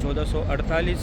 1448।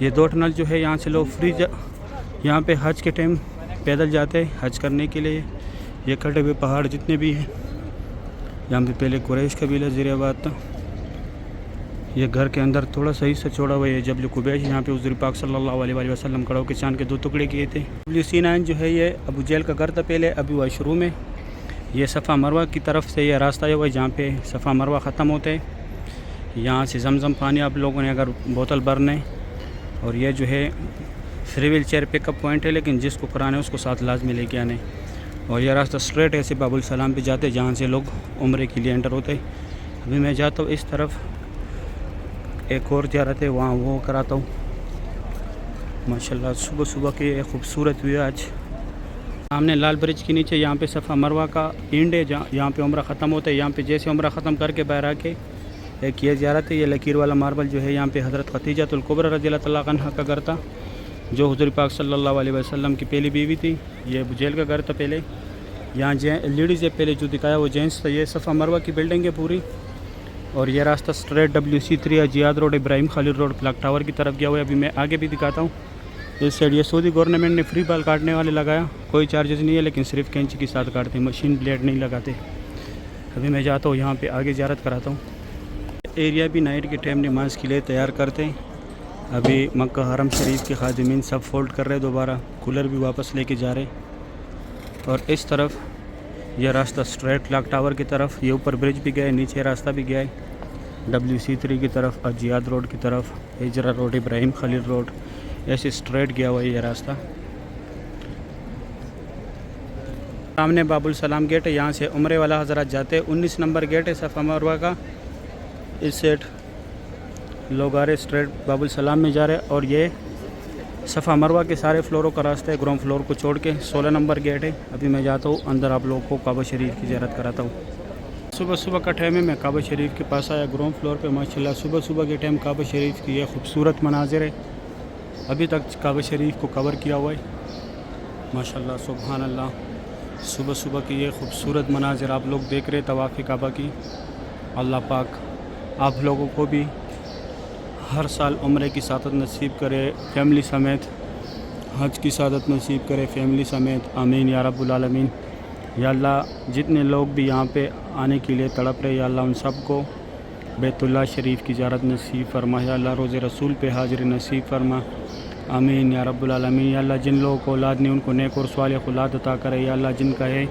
یہ 2 ٹنل جو ہے یہاں سے لوگ فری یہاں پہ حج کے ٹائم پیدل جاتے ہیں حج کرنے کے لیے. یہ کٹے ہوئے پہاڑ جتنے بھی ہیں یہاں پہ پہلے قریش قبیلہ زیر آباد تھا. یہ گھر کے اندر تھوڑا صحیح سے چھوڑا ہوا ہے جب جو قبیش یہاں پہ حضور پاک صلی اللہ علیہ وسلم کڑوں کے چاند کے 2 ٹکڑے کیے تھے. WC9 جو ہے یہ ابو جہل کا گھر تھا پہلے ابھی ہوا شروع میں. یہ صفا مروہ کی طرف سے یہ راستہ ہے جہاں پہ صفا مروہ ختم ہوتے ہیں. یہاں سے زمزم پانی آپ لوگوں نے اگر بوتل بھرنے اور یہ جو ہے فری ویل چیئر پک اپ پوائنٹ ہے لیکن جس کو کرانا ہے اس کو ساتھ لازمی لے کے آنے. اور یہ راستہ اسٹریٹ ایسے باب السلام پہ جاتے جہاں سے لوگ عمرے کے لیے انٹر ہوتے. ابھی میں جاتا ہوں اس طرف ایک اور زیارت ہے وہاں وہ کراتا ہوں. ماشاءاللہ صبح صبح کی ایک خوبصورت ویو آج. سامنے لال برج کے نیچے یہاں پہ صفا مروہ کا اینڈ ہے یہاں پہ عمرہ ختم ہوتا ہے. یہاں پہ جیسے عمرہ ختم کر کے باہر آ کے ایک یہ زیارت ہے. یہ لکیر والا ماربل جو ہے یہاں پہ حضرت خدیجہ الکبریٰ رضی اللہ تعالیٰ عنہا کا گھر تھا جو حضور پاک صلی اللہ علیہ وسلم کی پہلی بیوی تھی. یہ ابو جہل کا گھر تھا پہلے. یہاں لیڈیز ہے پہلے جو دکھایا وہ جینٹس تھا. یہ صفا مروہ کی بلڈنگ ہے پوری. اور یہ راستہ اسٹریٹ WC3 جیاد روڈ ابراہیم خلیل روڈ کلاک ٹاور کی طرف گیا ہوا ہے. ابھی میں آگے بھی دکھاتا ہوں. اس سائڈ یہ سعودی گورنمنٹ نے فری بال کاٹنے والے لگایا. کوئی چارجز نہیں ہے لیکن صرف کینچی کے ساتھ کاٹتے ہیں مشین بلیڈ نہیں لگاتے. ابھی میں جاتا ہوں یہاں پہ آگے زیارت کراتا ہوں. ایریا بھی نائٹ کے ٹائم نماز کے لیے تیار کرتے ہیں. ابھی مکہ حرم شریف کے خادمین سب فولڈ کر رہے دوبارہ کولر بھی واپس لے کے جا رہے. اور اس طرف یہ راستہ اسٹریٹ کلاک ٹاور کی طرف. یہ اوپر برج بھی گیا ہے نیچے راستہ بھی گیا ہے WC3 کی طرف اور جیاد روڈ کی طرف ہجرا روڈ ابراہیم خلیل روڈ ایسے اسٹریٹ گیا ہوا ہے یہ راستہ. سامنے باب السلام گیٹ ہے یہاں سے عمرے والا حضرات جاتے ہیں. 19 نمبر گیٹ ہے صفا مروہ کا. اس سیٹ لوگ آ رہے اسٹریٹ باب السلام میں جا رہے. اور یہ صفا مروہ کے سارے فلوروں کا راستہ ہے گراؤنڈ فلور کو چھوڑ کے. 16 نمبر گیٹ ہے. ابھی میں جاتا ہوں اندر آپ لوگوں کو کعبہ شریف کی زیارت کراتا ہوں. صبح صبح کا ٹائم ہے میں کعبہ شریف کے پاس آیا گراؤنڈ فلور پہ. ماشاءاللہ صبح صبح کے ٹائم کعبہ شریف کی یہ خوبصورت مناظر ہے. ابھی تک کعبہ شریف کو کور کیا ہوا ہے. ماشاءاللہ سبحان اللہ. صبح صبح کی یہ خوبصورت مناظر آپ لوگ دیکھ رہے طواف کعبہ کی. اللہ پاک آپ لوگوں کو بھی ہر سال عمرے کی سعادت نصیب کرے فیملی سمیت. حج کی سعادت نصیب کرے فیملی سمیت. آمین یا رب العالمین. یا اللہ جتنے لوگ بھی یہاں پہ آنے کے لیے تڑپ رہے یا اللہ ان سب کو بیت اللہ شریف کی زیارت نصیب فرما. یا اللہ روز رسول پہ حاضری نصیب فرما. آمین یا رب العالمین. یا اللہ جن لوگوں کو اولاد نہیں ان کو نیک اور صالح اولاد عطا کرے. یا اللہ جن کا ہے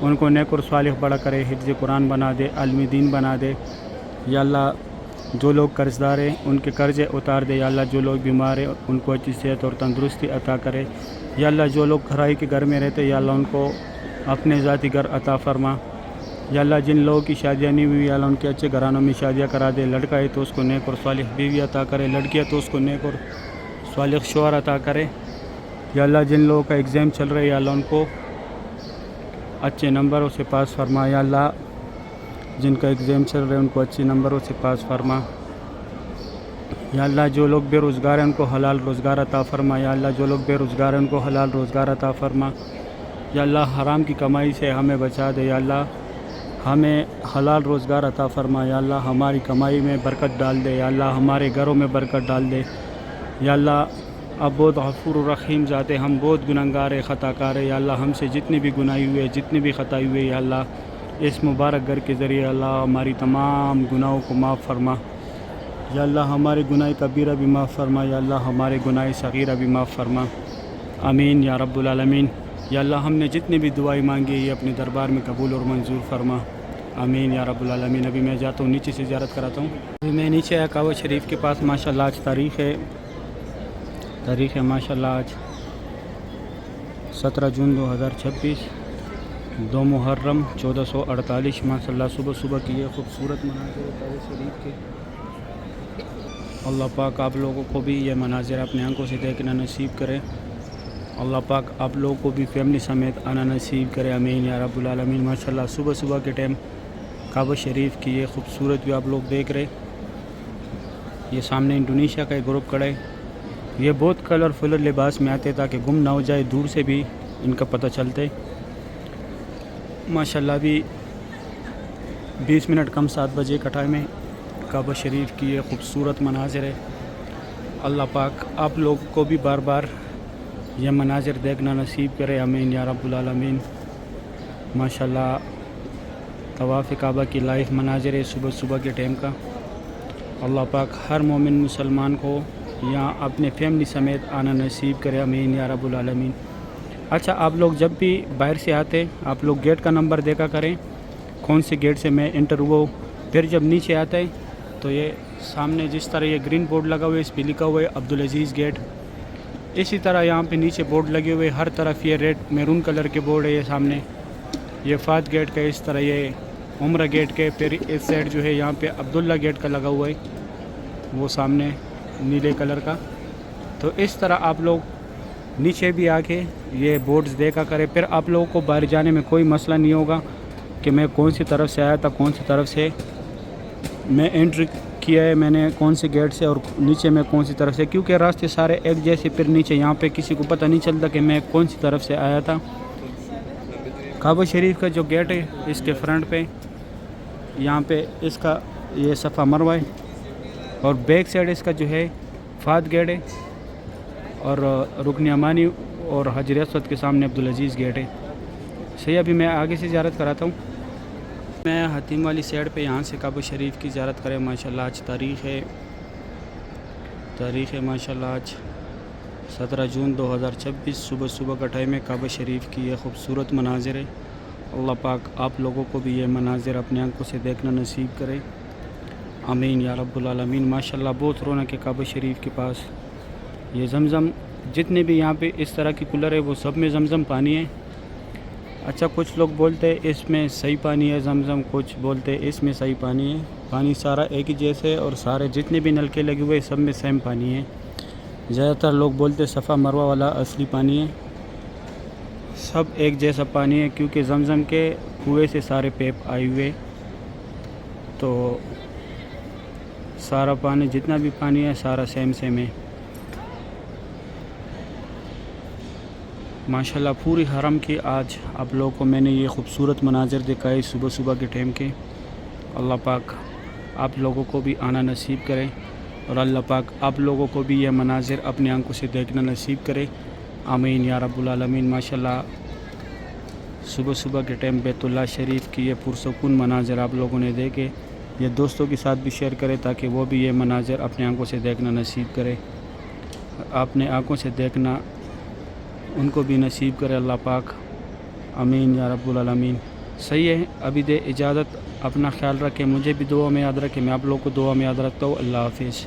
ان کو نیک اور صالح بڑا کرے. حفظ قرآن بنا دے. عالم دین بنا دے. یا اللہ جو لوگ قرض دار ہیں ان کے قرضے اتار دے. یا اللہ جو لوگ بیمار ہیں ان کو اچھی صحت اور تندرستی عطا کرے. یا اللہ جو لوگ گھرائی کے گھر میں رہتے یا اللہ ان کو اپنے ذاتی گھر عطا فرما. یا اللہ جن لوگوں کی شادیاں نہیں ہوئی یا اللہ ان کے اچھے گھرانوں میں شادیاں کرا دے. لڑکا ہے تو اس کو نیک اور صالح بیوی عطا کرے. لڑکی ہے تو اس کو نیک اور صالح شوہر عطا کرے. یا اللہ جن لوگوں کا ایگزام چل رہا ہے یا اللہ ان کو اچھے نمبروں سے پاس فرما. یا اللہ جن کا ایگزام چل رہا ہے ان کو اچھے نمبروں سے پاس فرما. یا اللہ جو لوگ بے روزگار ہیں ان کو حلال روزگار عطا فرما. یا اللہ جو لوگ بے روزگار ہیں ان کو حلال روزگار عطا فرما. یا اللہ حرام کی کمائی سے ہمیں بچا دے. یا اللہ ہمیں حلال روزگار عطا فرما. یا اللہ ہماری کمائی میں برکت ڈال دے. یا اللہ ہمارے گھروں میں برکت ڈال دے. یا اللہ اب بہت غفور و رحیم ذات ہے. ہم بہت گنہگار خطا کار ہے. یا اللہ ہم سے جتنے بھی گناہی ہوئے جتنے بھی خطائی ہوئے یا اللہ اس مبارک گھر کے ذریعے اللہ ہماری تمام گناہوں کو معاف فرما. یا اللہ ہمارے گناہ کبیرہ بھی معاف فرما. یا اللہ ہمارے گناہ صغیرہ بھی معاف فرما. آمین یا رب العالمین. یا اللہ ہم نے جتنی بھی دعائیں مانگی یہ اپنے دربار میں قبول اور منظور فرما. آمین یا رب العالمین. ابھی میں جاتا ہوں نیچے سے زیارت کراتا ہوں. ابھی میں نیچے آیا کعبہ شریف کے پاس. ماشاءاللہ آج تاریخ ہے ماشاءاللہ آج 17 جون 2026 2 محرم 1448. ماشاءاللہ صبح صبح کی یہ خوبصورت مناظر کعبہ شریف کے. اللہ پاک آپ لوگوں کو بھی یہ مناظر اپنے آنکھوں سے دیکھنا نصیب کرے. اللہ پاک آپ لوگوں کو بھی فیملی سمیت آنا نصیب کرے. آمین یا رب العالمین. ماشاءاللہ صبح صبح کے ٹائم کعبہ شریف کی یہ خوبصورت بھی آپ لوگ دیکھ رہے. یہ سامنے انڈونیشیا کا ایک گروپ کھڑا ہے. یہ بہت کلرفل لباس میں آتے تاکہ گم نہ ہو جائے. دور سے بھی ان کا پتہ چلتے. ماشاءاللہ بھی 20 منٹ کم 7 بجے کا ٹائم ہے. کعبہ شریف کی یہ خوبصورت مناظر ہے. اللہ پاک آپ لوگوں کو بھی بار بار یہ مناظر دیکھنا نصیب کرے، آمین یا رب العالمین۔ ماشاءاللہ طواف کعبہ کی لائیو مناظر ہے صبح صبح کے ٹائم کا۔ اللہ پاک ہر مومن مسلمان کو یہاں اپنے فیملی سمیت آنا نصیب کرے، آمین یا رب العالمین۔ اچھا، آپ لوگ جب بھی باہر سے آتے آپ لوگ گیٹ کا نمبر دیکھا کریں، کون سے گیٹ سے میں انٹر ہوا ہوں۔ پھر جب نیچے آتا ہے تو یہ سامنے جس طرح یہ گرین بورڈ لگا ہوا ہے اس پہ لکھا ہوا ہے عبدالعزیز گیٹ، اسی طرح یہاں پہ نیچے بورڈ لگے ہوئے ہر طرف یہ ریڈ میرون کلر کے بورڈ ہے، یہ سامنے یہ فات گیٹ کا، اس طرح یہ عمرہ گیٹ کے، پھر اس سائڈ جو ہے یہاں پہ عبداللہ گیٹ کا لگا ہوا ہے وہ سامنے نیلے کلر کا۔ تو اس طرح آپ لوگ نیچے بھی آ کے یہ بورڈز دیکھا کرے، پھر آپ لوگوں کو باہر جانے میں کوئی مسئلہ نہیں ہوگا کہ میں کون سی طرف سے آیا تھا، کون سی طرف سے میں انٹری کیا ہے، میں نے کون سے گیٹ سے اور نیچے میں کون سی طرف سے، کیونکہ راستے سارے ایک جیسے، پھر نیچے یہاں پہ کسی کو پتہ نہیں چلتا کہ میں کون سی طرف سے آیا تھا۔ کعبہ شریف کا جو گیٹ ہے اس کے فرنٹ پہ یہاں پہ اس کا یہ صفا مروہ ہے، اور بیک سائڈ اس کا جو ہے فات گیٹ ہے، اور رکن یمانی اور حجر اسود کے سامنے عبدالعزیز گیٹ ہے۔ صحیح، ابھی میں آگے سے زیارت کراتا ہوں۔ میں حتیم والی سائڈ پہ یہاں سے کعبہ شریف کی زیارت کریں۔ ماشاءاللہ آج تاریخ ہے ماشاءاللہ آج 17 جون 2026، صبح صبح کا ٹائم ہے۔ کعبہ شریف کی یہ خوبصورت مناظر ہے، اللہ پاک آپ لوگوں کو بھی یہ مناظر اپنے آنکھوں سے دیکھنا نصیب کرے، آمین یا رب العالمین۔ ماشاءاللہ بہت رونق ہے کعبہ شریف کے پاس۔ یہ زمزم جتنے بھی یہاں پہ اس طرح کی کولر ہے وہ سب میں زمزم پانی ہے۔ اچھا، کچھ لوگ بولتے ہیں اس میں صحیح پانی ہے زمزم، کچھ بولتے ہیں اس میں صحیح پانی ہے۔ پانی سارا ایک ہی جیسے، اور سارے جتنے بھی نلکے لگے ہوئے سب میں سیم پانی ہے۔ زیادہ تر لوگ بولتے ہیں صفا مروہ والا اصلی پانی ہے، سب ایک جیسا پانی ہے، کیونکہ زمزم کے کنویں سے سارے پیپ آئے ہوئے، تو سارا پانی جتنا بھی پانی ہے سارا سیم ہے۔ ماشاءاللہ پوری حرم کی آج آپ لوگوں کو میں نے یہ خوبصورت مناظر دکھائے صبح صبح کے ٹائم کے۔ اللہ پاک آپ لوگوں کو بھی آنا نصیب کرے، اور اللہ پاک آپ لوگوں کو بھی یہ مناظر اپنے آنکھوں سے دیکھنا نصیب کرے، آمین یا رب العالمین۔ ماشاءاللہ صبح صبح کے ٹائم بیت اللہ شریف کی یہ پرسکون مناظر آپ لوگوں نے دیکھے، یہ دوستوں کے ساتھ بھی شیئر کرے تاکہ وہ بھی یہ مناظر اپنے آنکھوں سے دیکھنا نصیب کرے، اپنے آنکھوں سے دیکھنا ان کو بھی نصیب کرے اللہ پاک، آمین یا رب العالمین۔ صحیح ہے، ابھی دے اجازت، اپنا خیال رکھیں، مجھے بھی دعا میں یاد رکھیں، میں آپ لوگوں کو دعا میں یاد رکھتا ہوں۔ اللہ حافظ۔